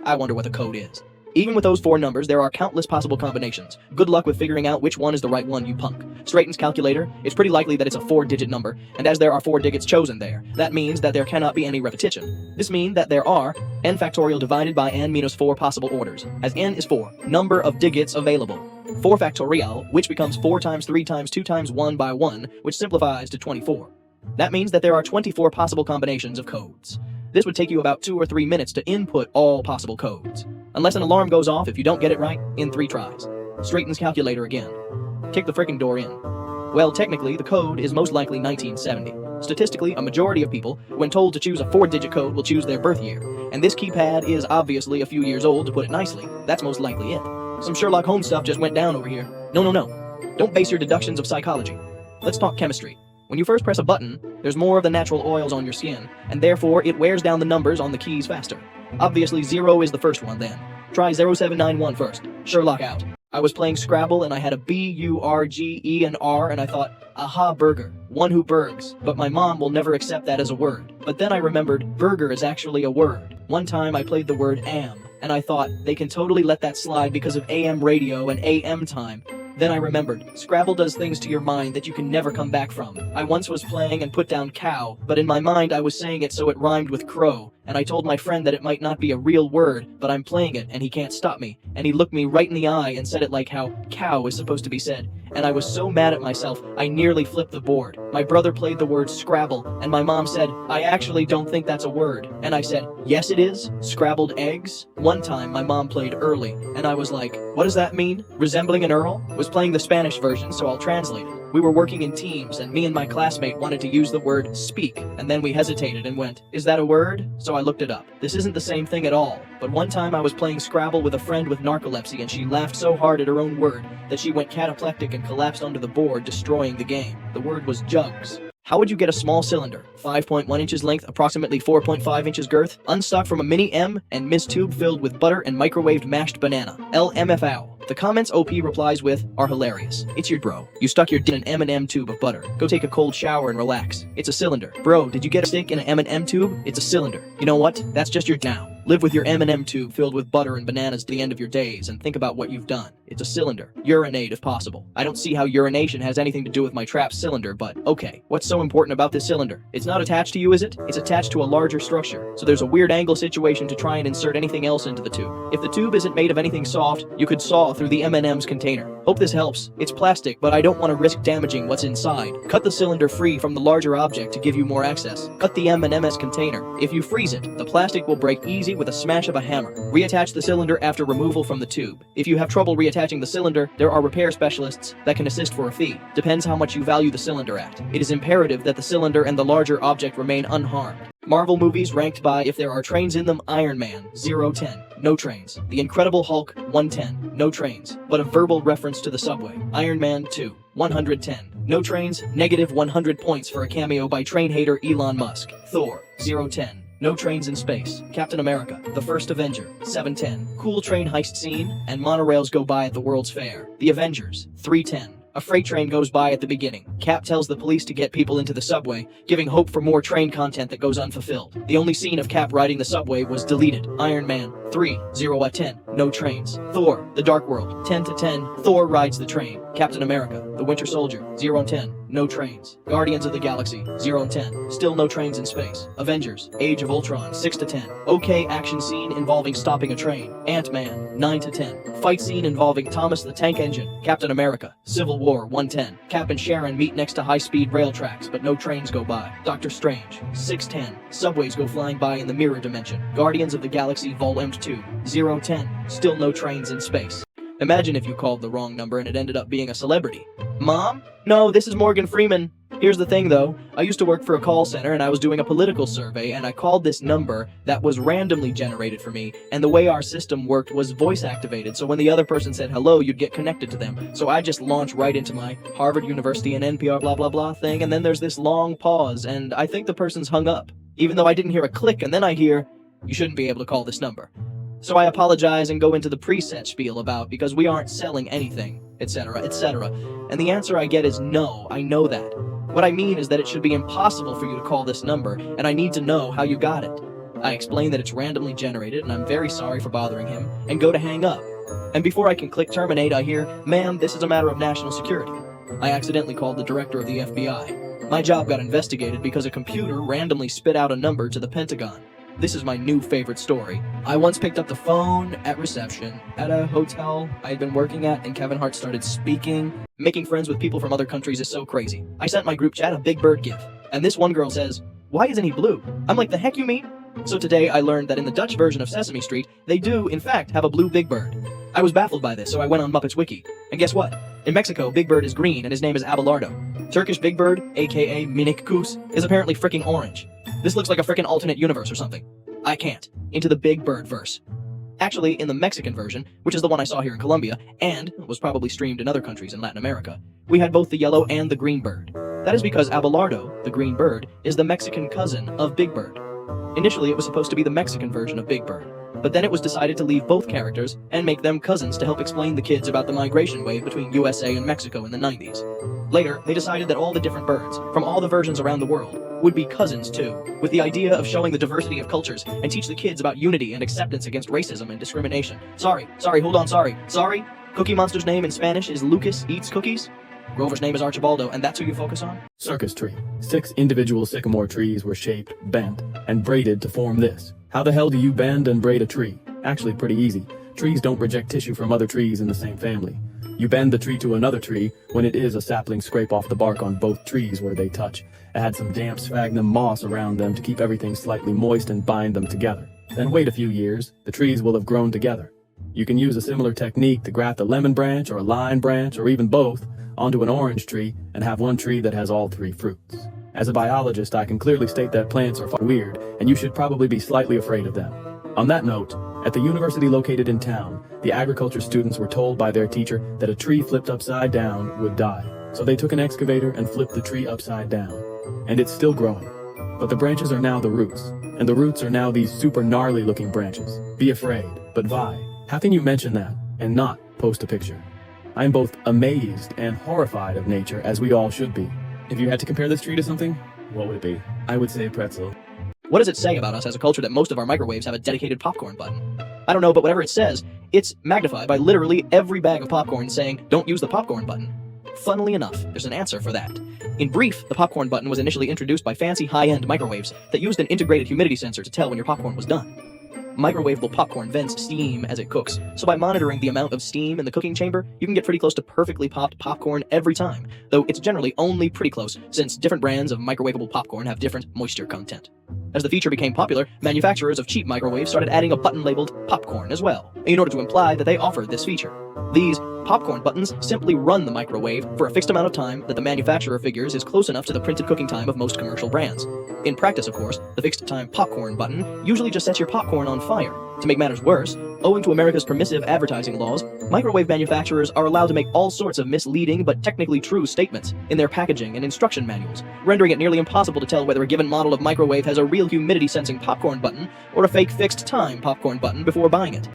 I wonder what the code is. Even with those 4 numbers, there are countless possible combinations. Good luck with figuring out which one is the right one, you punk. Straightens calculator. It's pretty likely that it's a 4-digit number, and as there are 4 digits chosen there, that means that there cannot be any repetition. This means that there are n factorial divided by n minus 4 possible orders, as n is 4, number of digits available. 4 factorial, which becomes 4 times 3 times 2 times 1 by 1, which simplifies to 24. That means that there are 24 possible combinations of codes. This would take you about 2 or 3 minutes to input all possible codes. Unless an alarm goes off if you don't get it right in 3 tries. Straightens calculator again. Kick the frickin' door in. Well, technically, the code is most likely 1970. Statistically, a majority of people, when told to choose a 4-digit code, will choose their birth year. And this keypad is obviously a few years old, to put it nicely. That's most likely it. Some Sherlock Holmes stuff just went down over here. No. Don't base your deductions of psychology. Let's talk chemistry. When you first press a button, there's more of the natural oils on your skin, and therefore it wears down the numbers on the keys faster. Obviously 0 is the first one then. Try 0791 first. Sherlock out. I was playing Scrabble and I had a B, U, R, G, E, and R, and I thought, aha, burger. One who burgs. But my mom will never accept that as a word. But then I remembered, burger is actually a word. One time I played the word am, and I thought, they can totally let that slide because of AM radio and AM time. Then I remembered, Scrabble does things to your mind that you can never come back from. I once was playing and put down cow, but in my mind I was saying it so it rhymed with crow, and I told my friend that it might not be a real word, but I'm playing it and he can't stop me, and he looked me right in the eye and said it like how cow is supposed to be said, and I was so mad at myself I nearly flipped the board. My brother played the word Scrabble, and my mom said, I actually don't think that's a word, and I said, yes it is, scrabbled eggs. One time my mom played early, and I was like, what does that mean? Resembling an Earl? Was playing the Spanish version, so I'll translate it. We were working in teams, and me and my classmate wanted to use the word speak, and then we hesitated and went, is that a word? So I looked it up. This isn't the same thing at all, but one time I was playing Scrabble with a friend with narcolepsy and she laughed so hard at her own word that she went cataplectic and collapsed onto the board, destroying the game. The word was jugs. How would you get a small cylinder, 5.1 inches length, approximately 4.5 inches girth, unstuck from a mini M and Miss tube filled with butter and microwaved mashed banana? LMFAO. The comments OP replies with are hilarious. It's your bro. You stuck your in an M&M tube of butter. Go take a cold shower and relax. It's a cylinder. Bro, did you get a stick in an M&M tube? It's a cylinder. You know what? That's just your now. Live with your M&M tube filled with butter and bananas to the end of your days and think about what you've done. It's a cylinder. Urinate if possible. I don't see how urination has anything to do with my trap cylinder, but okay. What's so important about this cylinder? It's not attached to you, is it? It's attached to a larger structure. So there's a weird angle situation to try and insert anything else into the tube. If the tube isn't made of anything soft, you could saw through the M&M's container. Hope this helps. It's plastic, but I don't want to risk damaging what's inside. Cut the cylinder free from the larger object to give you more access. Cut the M&M's container. If you freeze it, the plastic will break easy with a smash of a hammer. Reattach the cylinder after removal from the tube. If you have trouble reattaching the cylinder, there are repair specialists that can assist for a fee. Depends how much you value the cylinder at. It is imperative that the cylinder and the larger object remain unharmed. Marvel movies ranked by if there are trains in them: Iron Man, 0-10, no trains. The Incredible Hulk, 110, no trains, but a verbal reference to the subway. Iron Man 2, 110, no trains, negative 100 points for a cameo by train hater Elon Musk. Thor, 0-10. No trains in space. Captain America, the first Avenger, 710. Cool train heist scene, and monorails go by at the World's Fair. The Avengers, 310. A freight train goes by at the beginning. Cap tells the police to get people into the subway, giving hope for more train content that goes unfulfilled. The only scene of Cap riding the subway was deleted. Iron Man, 3, 0-10, no trains. Thor, The Dark World, 10-10, Thor rides the train. Captain America, The Winter Soldier, 0-10, no trains. Guardians of the Galaxy, 0-10, still no trains in space. Avengers, Age of Ultron, 6-10. Okay action scene involving stopping a train. Ant-Man, 9-10. Fight scene involving Thomas the Tank Engine. Captain America, Civil War, 110. Cap and Sharon meet next to high-speed rail tracks, but no trains go by. Doctor Strange, 6-10. Subways go flying by in the mirror dimension. Guardians of the Galaxy Vol. 2, 0-10. Still no trains in space. Imagine if you called the wrong number and it ended up being a celebrity. Mom? No, this is Morgan Freeman. Here's the thing though, I used to work for a call center and I was doing a political survey and I called this number that was randomly generated for me, and the way our system worked was voice activated, so when the other person said hello, you'd get connected to them. So I just launched right into my Harvard University and NPR blah blah blah thing, and then there's this long pause and I think the person's hung up, even though I didn't hear a click, and then I hear, you shouldn't be able to call this number. So I apologize and go into the preset spiel about because we aren't selling anything, etc., etc. And the answer I get is no, I know that. What I mean is that it should be impossible for you to call this number, and I need to know how you got it. I explain that it's randomly generated and I'm very sorry for bothering him, and go to hang up. And before I can click terminate, I hear, "Ma'am, this is a matter of national security." I accidentally called the director of the FBI. My job got investigated because a computer randomly spit out a number to the Pentagon. This is my new favorite story. I once picked up the phone at reception at a hotel I had been working at, and Kevin Hart started speaking. Making friends with people from other countries is so crazy. I sent my group chat a Big Bird gif, and this one girl says, "Why isn't he blue?" I'm like, "The heck you mean?" So today I learned that in the Dutch version of Sesame Street, they do, in fact, have a blue Big Bird. I was baffled by this, so I went on Muppets Wiki. And guess what? In Mexico, Big Bird is green, and his name is Abelardo. Turkish Big Bird, aka Minik Kus, is apparently fricking orange. This looks like a frickin' alternate universe or something. I can't. Into the Big Bird verse. Actually, in the Mexican version, which is the one I saw here in Colombia, and was probably streamed in other countries in Latin America, we had both the yellow and the green bird. That is because Abelardo, the green bird, is the Mexican cousin of Big Bird. Initially, it was supposed to be the Mexican version of Big Bird, but then it was decided to leave both characters and make them cousins to help explain the kids about the migration wave between USA and Mexico in the 90s. Later, they decided that all the different birds, from all the versions around the world, would be cousins too, with the idea of showing the diversity of cultures and teach the kids about unity and acceptance against racism and discrimination. Sorry, Cookie Monster's name in Spanish is Lucas Eats Cookies. Grover's name is Archibaldo, and that's who you focus on? Circus tree. 6 individual sycamore trees were shaped, bent, and braided to form this. How the hell do you bend and braid a tree? Actually pretty easy. Trees don't reject tissue from other trees in the same family. You bend the tree to another tree when it is a sapling scrape off the bark on both trees where they touch. Add some damp sphagnum moss around them to keep everything slightly moist and bind them together. Then wait a few years, the trees will have grown together. You can use a similar technique to graft a lemon branch or a lime branch or even both onto an orange tree and have one tree that has all 3 fruits. As a biologist, I can clearly state that plants are weird, and you should probably be slightly afraid of them. On that note, at the university located in town, the agriculture students were told by their teacher that a tree flipped upside down would die. So they took an excavator and flipped the tree upside down. And it's still growing. But the branches are now the roots, and the roots are now these super gnarly looking branches. Be afraid, but Vi, how can you mention that and not post a picture? I am both amazed and horrified of nature, as we all should be. If you had to compare this tree to something, what would it be? I would say pretzel. What does it say about us as a culture that most of our microwaves have a dedicated popcorn button? I don't know, but whatever it says, it's magnified by literally every bag of popcorn saying, "Don't use the popcorn button." Funnily enough, there's an answer for that. In brief, the popcorn button was initially introduced by fancy high-end microwaves that used an integrated humidity sensor to tell when your popcorn was done. Microwavable popcorn vents steam as it cooks, so by monitoring the amount of steam in the cooking chamber, you can get pretty close to perfectly popped popcorn every time, though it's generally only pretty close, since different brands of microwavable popcorn have different moisture content. As the feature became popular, manufacturers of cheap microwaves started adding a button labeled popcorn as well, in order to imply that they offered this feature. These popcorn buttons simply run the microwave for a fixed amount of time that the manufacturer figures is close enough to the printed cooking time of most commercial brands. In practice, of course, the fixed time popcorn button usually just sets your popcorn on fire. To make matters worse, owing to America's permissive advertising laws, microwave manufacturers are allowed to make all sorts of misleading but technically true statements in their packaging and instruction manuals, rendering it nearly impossible to tell whether a given model of microwave has a real humidity sensing popcorn button or a fake fixed time popcorn button before buying it.